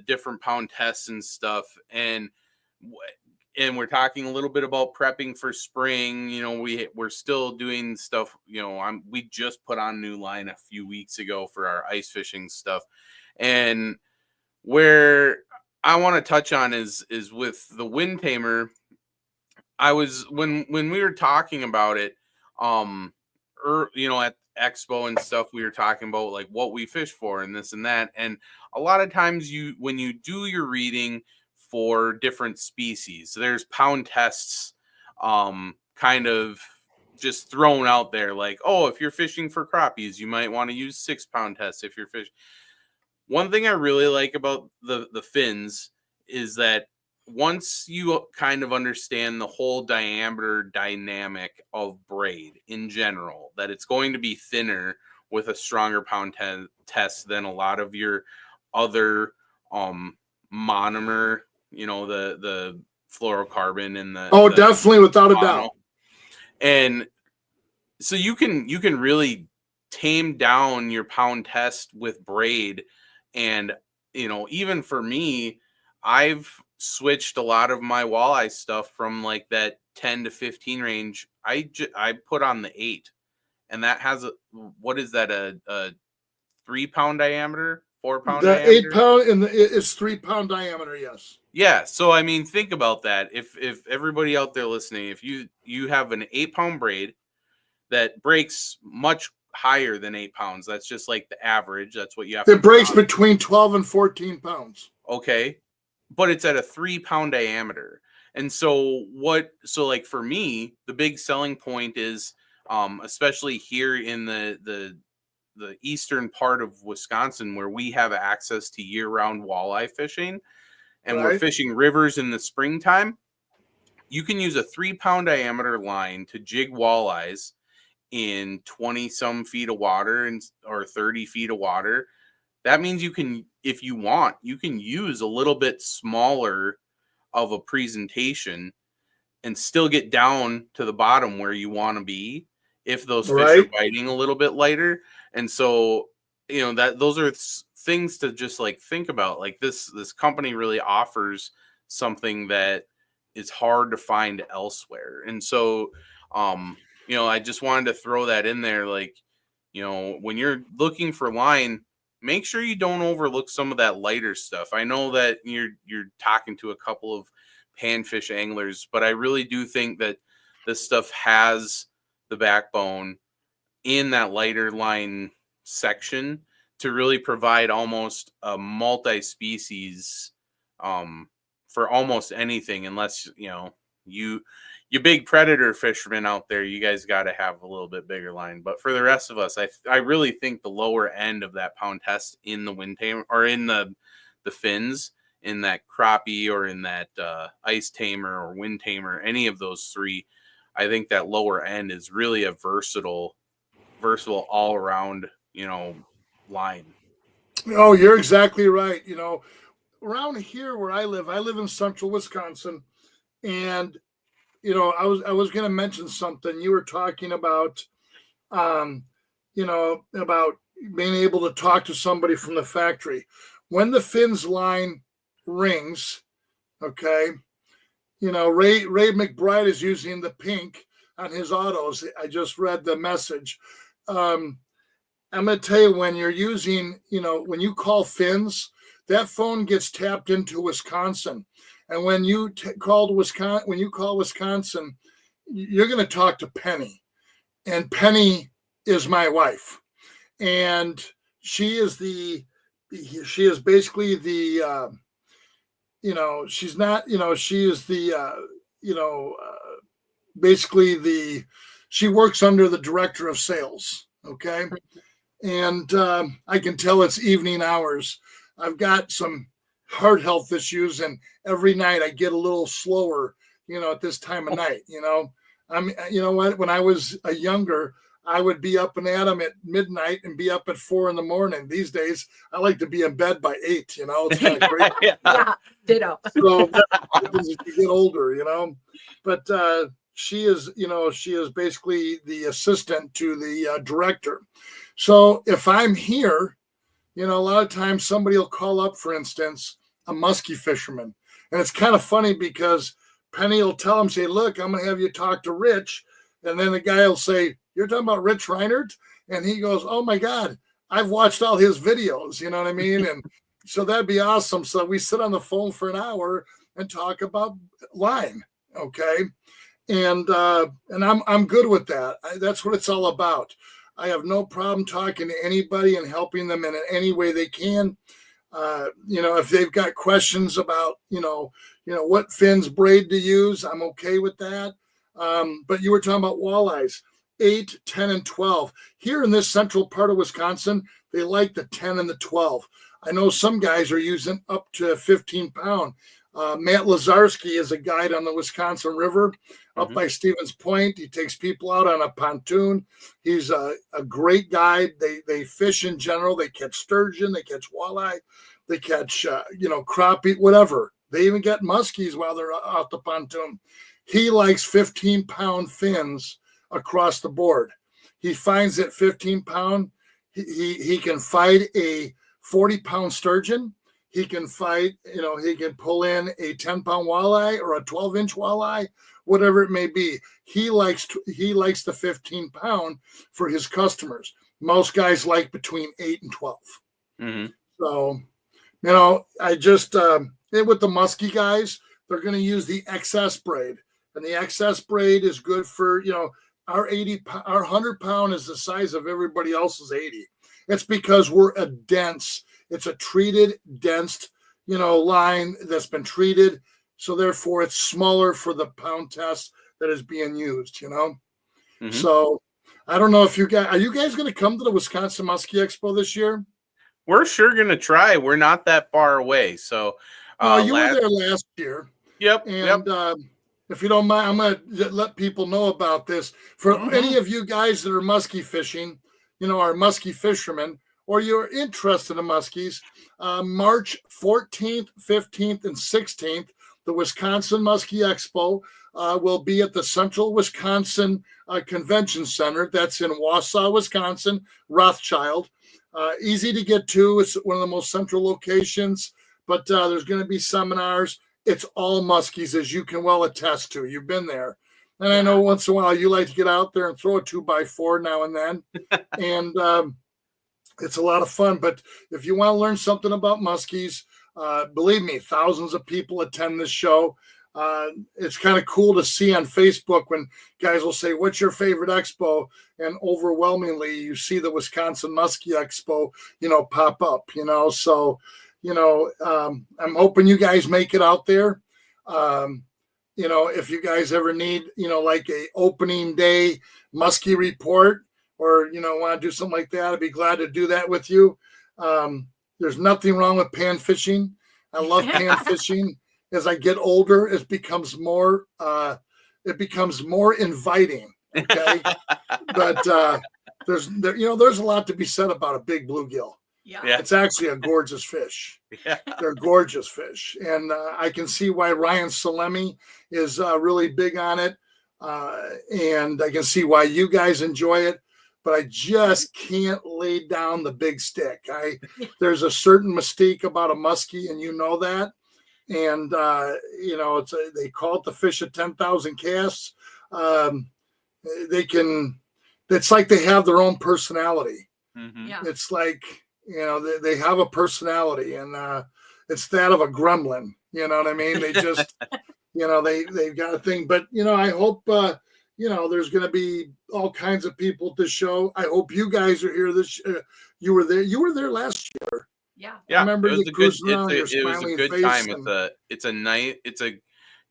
different pound tests and stuff, and we're talking a little bit about prepping for spring. We're still doing stuff. We just put on new line a few weeks ago for our ice fishing stuff, and where I want to touch on is with the wind tamer. When we were talking about it, at expo and stuff, we were talking about like what we fish for and this and that, and a lot of times when you do your reading for different species, there's pound tests kind of just thrown out there, like, oh, if you're fishing for crappies, you might want to use 6 pound tests. If you're fishing, one thing I really like about the fins is that once you kind of understand the whole diameter dynamic of braid in general, that it's going to be thinner with a stronger pound test than a lot of your other monomer, the fluorocarbon and the definitely, without a doubt. And so you can really tame down your pound test with braid. And even for me, I've switched a lot of my walleye stuff from like that 10 to 15 range. I put on the 8, and that has a 3 pound diameter, 4-pound The diameter? 8-pound and it's 3-pound diameter. Yes. Yeah. So I mean, think about that. If everybody out there listening, if you have an 8-pound braid that breaks much higher than 8 pounds, that's just like the average. That's what you have. It breaks between 12 and 14 pounds. Okay, but it's at a 3-pound diameter. And so like for me, the big selling point is, especially here in the eastern part of Wisconsin, where we have access to year-round walleye fishing, and we're fishing rivers in the springtime, you can use a 3-pound diameter line to jig walleyes in 20 some feet of water or 30 feet of water. That means you can, if you want, you can use a little bit smaller of a presentation and still get down to the bottom where you want to be if those fish are biting a little bit lighter. And so, that those are things to just like think about. Like this company really offers something that is hard to find elsewhere. And so, I just wanted to throw that in there. Like, when you're looking for line, make sure you don't overlook some of that lighter stuff. I know that you're talking to a couple of panfish anglers, but I really do think that this stuff has the backbone in that lighter line section to really provide almost a multi-species for almost anything, unless you big predator fishermen out there, you guys got to have a little bit bigger line. But for the rest of us, I really think the lower end of that pound test in the wind tamer or in the fins, in that crappie or in that ice tamer or wind tamer, any of those three, I think that lower end is really a versatile all around, line. Oh, you're exactly right. Around here where I live in central Wisconsin, and I was going to mention something. You were talking about, about being able to talk to somebody from the factory. When the fins line rings, okay, Ray McBride is using the pink on his autos. I just read the message. I'm going to tell you, when you're using, when you call fins, that phone gets tapped into Wisconsin. And when you call Wisconsin, you're going to talk to Penny, and Penny is my wife, and she is basically the, she's not, she is the, basically she works under the director of sales. Okay. And I can tell it's evening hours. I've got some heart health issues, and every night I get a little slower, at this time of night. When I was younger, I would be up and at 'em at midnight and be up at 4 a.m. These days, I like to be in bed by 8. It's kind of crazy. Yeah, ditto. So as you get older, but she is basically the assistant to the director. So if I'm here, a lot of times somebody will call up, for instance, a muskie fisherman. And it's kind of funny because Penny will tell him, say, look, I'm going to have you talk to Rich. And then the guy will say, you're talking about Rich Reinert? And he goes, oh my God, I've watched all his videos. You know what I mean? And so that'd be awesome. So we sit on the phone for an hour and talk about line. Okay. And I'm good with that. That's what it's all about. I have no problem talking to anybody and helping them in any way they can. If they've got questions about, what fins braid to use, I'm okay with that. But you were talking about walleyes, 8, 10, and 12. Here in this central part of Wisconsin, they like the 10 and the 12. I know some guys are using up to 15-pound. Matt Lazarski is a guide on the Wisconsin River up by Stevens Point. He takes people out on a pontoon. He's a great guide. They fish in general. They catch sturgeon. They catch walleye. They catch, crappie, whatever. They even get muskies while they're off the pontoon. He likes 15-pound fins across the board. He finds that 15-pound, he can fight a 40-pound sturgeon. He can fight, he can pull in a 10-pound walleye or a 12-inch walleye, whatever it may be. He likes the 15-pound for his customers. Most guys like between 8 and 12. Mm-hmm. So, I just with the musky guys, they're going to use the XS braid, and the XS braid is good for our 100 pound is the size of everybody else's 80. It's because it's a treated, dense, line that's been treated. So therefore it's smaller for the pound test that is being used, Mm-hmm. So I don't know if are you guys going to come to the Wisconsin Muskie Expo this year? We're sure going to try. We're not that far away. So you were there last year. Yep. And if you don't mind, I'm going to let people know about this. For any of you guys that are muskie fishing, are muskie fishermen, or you're interested in muskies, March 14th, 15th, and 16th, the Wisconsin Muskie Expo will be at the Central Wisconsin Convention Center. That's in Wausau, Wisconsin, Rothschild. Easy to get to. It's one of the most central locations, but there's going to be seminars. It's all muskies, as you can well attest to. You've been there. And I know once in a while you like to get out there and throw a 2x4 now and then. And it's a lot of fun. But if you want to learn something about muskies, believe me, thousands of people attend this show. It's kind of cool to see on Facebook when guys will say, "What's your favorite expo?" And overwhelmingly, you see the Wisconsin Muskie Expo, pop up, So, I'm hoping you guys make it out there. If you guys ever need, like a opening day muskie report, or, want to do something like that, I'd be glad to do that with you. There's nothing wrong with pan fishing. I love pan fishing. As I get older, it becomes more inviting. Okay. But there's a lot to be said about a big bluegill. Yeah. It's actually a gorgeous fish. Yeah. They're gorgeous fish. And I can see why Ryan Salemi is really big on it. And I can see why you guys enjoy it. But I just can't lay down the big stick. There's a certain mystique about a muskie, and you know that. And they call it the fish of 10,000 casts. It's like they have their own personality. Mm-hmm. Yeah. It's like, they have a personality, and it's that of a gremlin. You know what I mean? They just, they've got a thing. But, I hope, there's going to be all kinds of people at the show. I hope you guys are here this year. You were there last year. Yeah. I remember it was you cruising around. It was a good time. It's a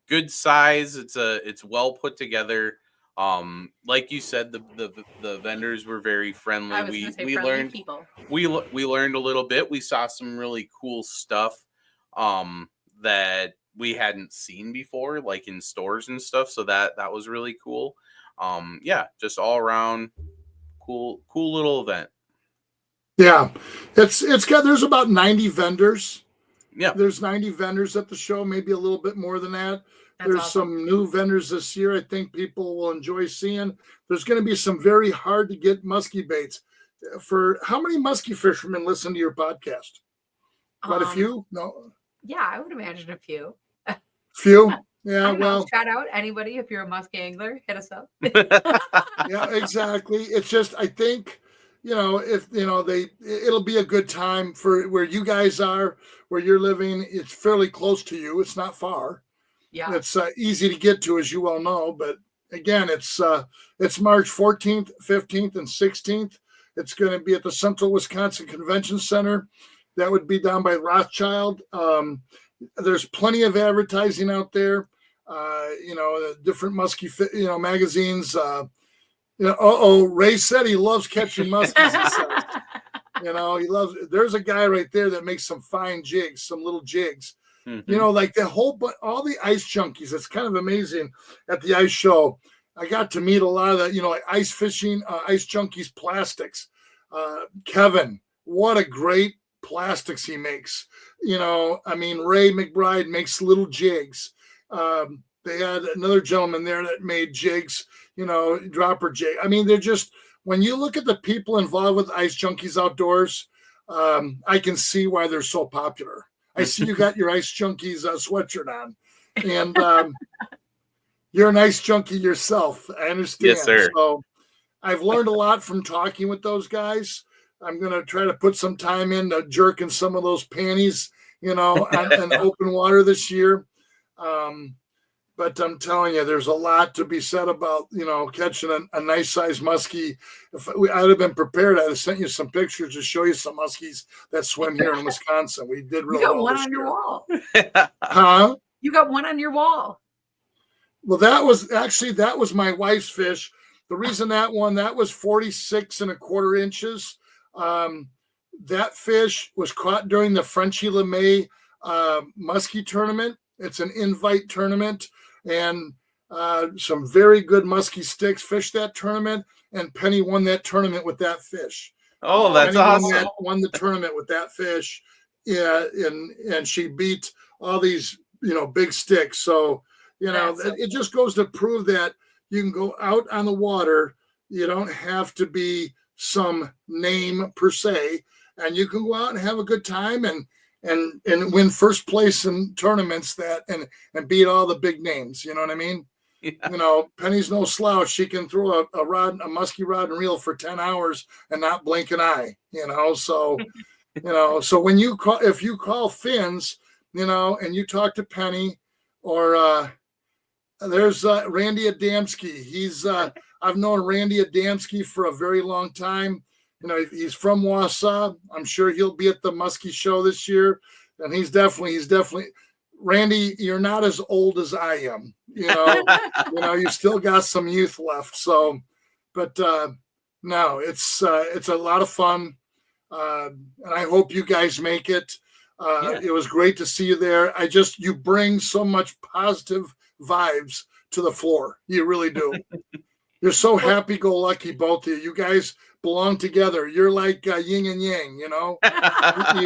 good size. It's well put together. Like you said, the vendors were very friendly. We learned people. We learned a little bit. We saw some really cool stuff that we hadn't seen before, like in stores and stuff. So that was really cool. Just all around cool little event. Yeah, there's about 90 vendors. Yeah, there's 90 vendors at the show, maybe a little bit more than that. There's awesome. Some new vendors this year I think people will enjoy seeing. There's going to be some very hard to get muskie baits. For how many muskie fishermen listen to your podcast? Quite a few? No. Yeah, I would imagine a few. Few? Yeah, well. Shout out anybody if you're a muskie angler, hit us up. Yeah, exactly. It's just, I think, it'll be a good time for where you guys are, where you're living. It's fairly close to you. It's not far. Yeah. It's easy to get to, as you well know. But again, it's March 14th, 15th, and 16th. It's going to be at the Central Wisconsin Convention Center. That would be down by Rothschild. There's plenty of advertising out there. Different muskie, magazines. Ray said he loves catching muskies. He loves. There's a guy right there that makes some fine jigs, some little jigs. Mm-hmm. Like all the ice junkies. It's kind of amazing at the ice show. I got to meet a lot of that, like ice fishing, ice junkies plastics. Kevin, what a great plastics he makes. Ray McBride makes little jigs. They had another gentleman there that made jigs, dropper jig. They're just, when you look at the people involved with Ice Junkies Outdoors, I can see why they're so popular. I see you got your Ice Junkies sweatshirt on, and you're an ice junkie yourself. I understand. Yes, sir. So I've learned a lot from talking with those guys. I'm going to try to put some time into jerking some of those panties, in open water this year. But I'm telling you, there's a lot to be said about, catching a nice sized muskie. I'd have been prepared, I'd have sent you some pictures to show you some muskies that swim here in Wisconsin. We did really well. You got one on your wall. Huh? You got one on your wall. Well, that was my wife's fish. The reason that was 46 1/4 inches. That fish was caught during the Frenchie LeMay muskie tournament. It's an invite tournament, and some very good muskie sticks fished that tournament, and Penny won that tournament with that fish. Oh, that's Penny awesome. Won the tournament with that fish. Yeah, and she beat all these, big sticks. So, it just goes to prove that you can go out on the water. You don't have to be some name per se, and you can go out and have a good time and win first place in tournaments and beat all the big names. You know what I mean? Yeah. Penny's no slouch. She can throw a musky rod and reel for 10 hours and not blink an eye, so, so when if you call Finn's, and you talk to Penny, or there's Randy Adamski. He's I've known Randy Adamski for a very long time. He's from Wausau. I'm sure he'll be at the Muskie show this year. And he's definitely Randy, you're not as old as I am. You still got some youth left. So, but no, it's a lot of fun. And I hope you guys make it. It was great to see you there. You bring so much positive vibes to the floor. You really do. You're so happy-go-lucky, both of you. You guys belong together. You're like yin and yang, You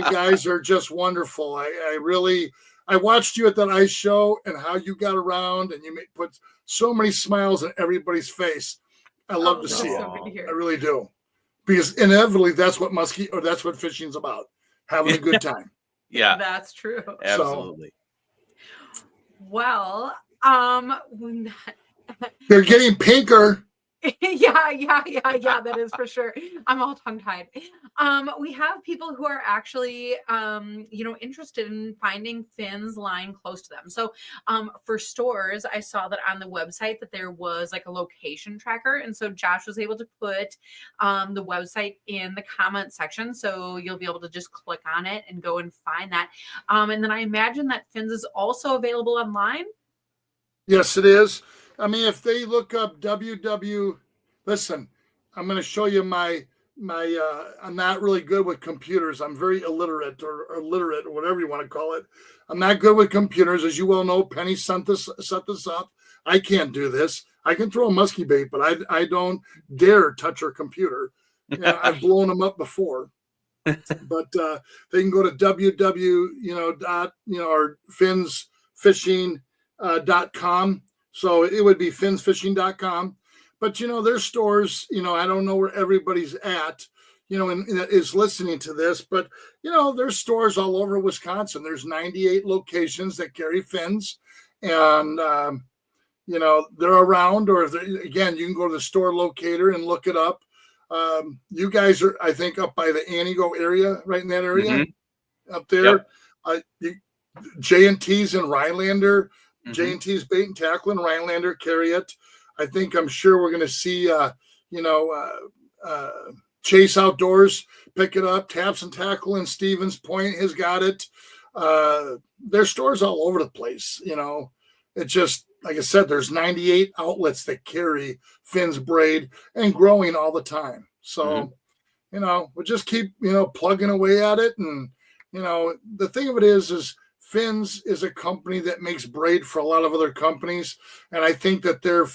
guys are just wonderful. I watched you at that ice show and how you got around, and you put so many smiles on everybody's face. I love to see it. I really do. Because inevitably, that's what fishing's about. Having a good time. Yeah. That's true. Absolutely. So, well, they're getting pinker. Yeah, that is for sure. I'm all tongue-tied. We have people who are actually, interested in finding Finn's line close to them. So, for stores, I saw that on the website that there was like a location tracker, and so Josh was able to put the website in the comment section, so you'll be able to just click on it and go and find that. And then I imagine that Finn's is also available online. Yes, it is. I mean, if they look up listen, I'm going to show you my I'm not really good with computers. I'm very illiterate or illiterate or whatever you want to call it. I'm not good with computers. As you well know, Penny set this up. I can't do this. I can throw a muskie bait, but I don't dare touch her computer. I've blown them up before. But they can go to or finsfishing.com. So it would be finsfishing.com. But, their stores, I don't know where everybody's at, and is listening to this, but, there's stores all over Wisconsin. There's 98 locations that carry fins, and, they're around, or again, you can go to the store locator and look it up. You guys are, I think, up by the Anigo area, right in that area, up there. Yep. J&T's in Rhinelander. J&T's Bait and Tackle in Rhinelander carry it. I'm sure we're going to see, Chase Outdoors pick it up. Taps and Tackle in Stevens Point has got it. There's stores all over the place. It's just, like I said, there's 98 outlets that carry Finn's braid and growing all the time. So, we'll just keep, plugging away at it. And, the thing of it is Finn's is a company that makes braid for a lot of other companies. And I think that they're,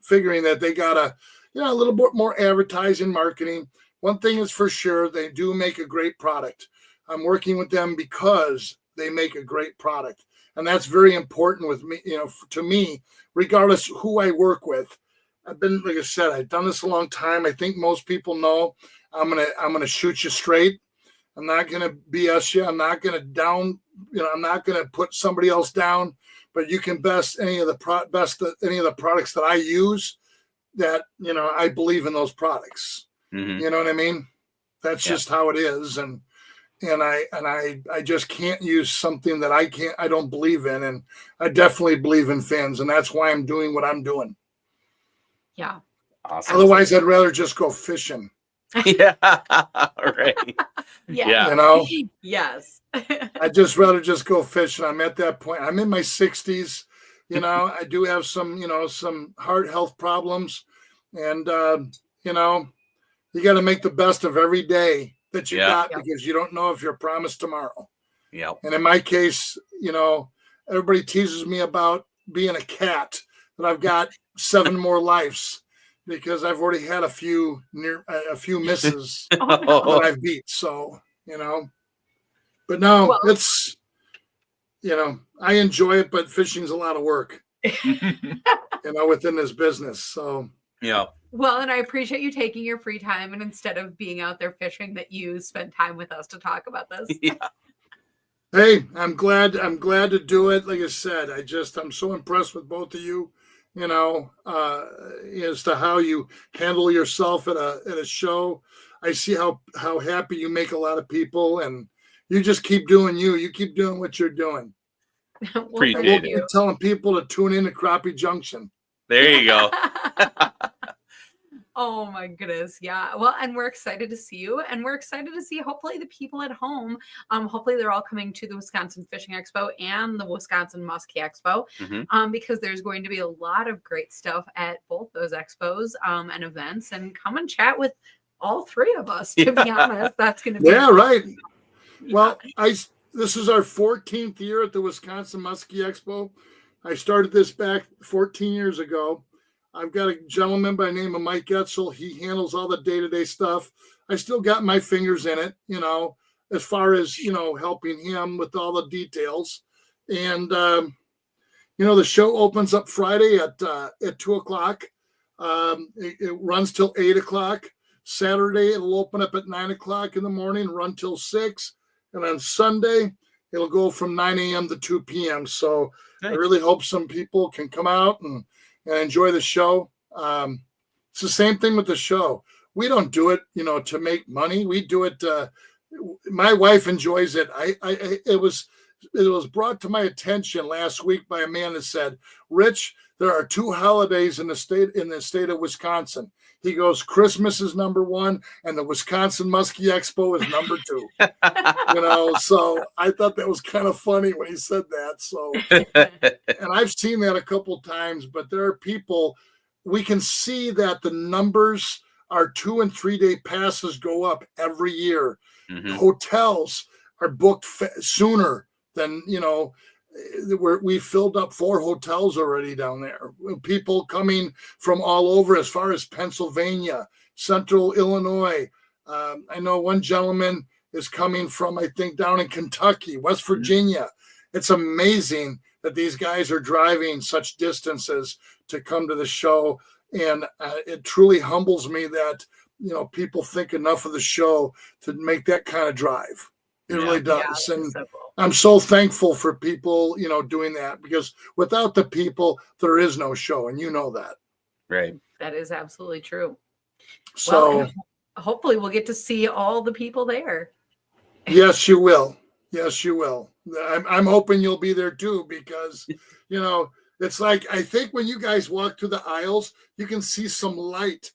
figuring that they got a little bit more advertising, marketing. One thing is for sure, they do make a great product. I'm working with them because they make a great product. And that's very important with me, to me, regardless who I work with. I've been, like I said, I've done this a long time. I think most people know I'm going to shoot you straight. I'm not going to BS you. I'm not going to I'm not going to put somebody else down, but you can best any of the products that I use that, I believe in those products. You know what I mean? That's just how it is. And I just can't use something that I don't believe in. And I definitely believe in fins, and that's why I'm doing what I'm doing. Yeah. Awesome. Otherwise, I'd rather just go fishing. Yeah. Right. Yeah. You know? Yes. I'd just rather just go fishing. I'm at that point. I'm in my 60s. You know, I do have some, some heart health problems. And, you know, you got to make the best of every day that you got, because you don't know if you're promised tomorrow. Yeah. And in my case, everybody teases me about being a cat, that I've got 7 more lives, because I've already had a few misses that I've beat. So, but no, it's, I enjoy it, but fishing's a lot of work, within this business. So, yeah. Well, and I appreciate you taking your free time, and instead of being out there fishing, that you spent time with us to talk about this. Yeah. Hey, I'm glad to do it. Like I said, I'm so impressed with both of you, as to how you handle yourself at a show. I see how happy you make a lot of people, and you just keep doing you. You keep doing what you're doing. Appreciate it. Keep telling people to tune in to Crappie Junction. There you go. Oh my goodness. Yeah. Well, and we're excited to see you, and we're excited to see hopefully the people at home. Hopefully they're all coming to the Wisconsin Fishing Expo and the Wisconsin Muskie Expo, because there's going to be a lot of great stuff at both those expos and events, and come and chat with all 3 of us, to be honest. That's going to be right. Yeah. Well, this is our 14th year at the Wisconsin Muskie Expo. I started this back 14 years ago. I've got a gentleman by the name of Mike Etzel. He handles all the day-to-day stuff. I still got my fingers in it, as far as, helping him with all the details. And, the show opens up Friday at 2:00. It runs till 8:00. Saturday, it'll open up at 9:00 in the morning, run till 6. And on Sunday, it'll go from 9 a.m. to 2 p.m. So nice. I really hope some people can come out and enjoy the show. It's the same thing with the show. We don't do it, to make money. We do it. My wife enjoys it. It was brought to my attention last week by a man that said, "Rich, there are 2 holidays in the state of Wisconsin." He goes, "Christmas is number 1, and the Wisconsin Muskie Expo is number 2." So I thought that was kind of funny when he said that. So, and I've seen that a couple times, but there are people, we can see that the numbers, our 2 and 3 day passes go up every year. Hotels are booked sooner than, we filled up 4 hotels already down there. People coming from all over, as far as Pennsylvania, Central Illinois. I know one gentleman is coming from, I think, down in Kentucky, West Virginia. It's amazing that these guys are driving such distances to come to the show. And it truly humbles me that, people think enough of the show to make that kind of drive. It really does. And so cool. I'm so thankful for people, doing that, because without the people, there is no show. And you know that. Right. That is absolutely true. So hopefully we'll get to see all the people there. Yes, you will. Yes, you will. I'm hoping you'll be there too, because, it's like, I think when you guys walk through the aisles, you can see some light,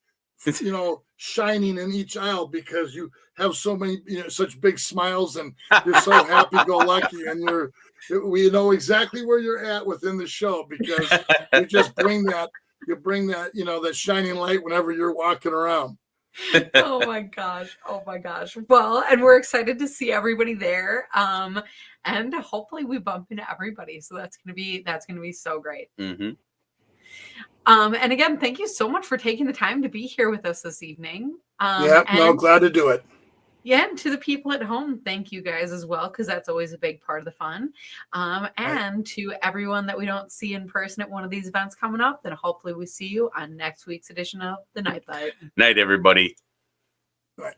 shining in each aisle, because you have so many, such big smiles, and you're so happy-go-lucky, and we know exactly where you're at within the show, because you just bring that, that shining light whenever you're walking around. Oh my gosh. Well, and we're excited to see everybody there. And hopefully we bump into everybody. So that's gonna be so great. And again, thank you so much for taking the time to be here with us this evening. Glad to do it. Yeah, and to the people at home, thank you guys as well, because that's always a big part of the fun. And to everyone that we don't see in person at one of these events coming up, then hopefully we see you on next week's edition of The Night Bite. Night, everybody. Right.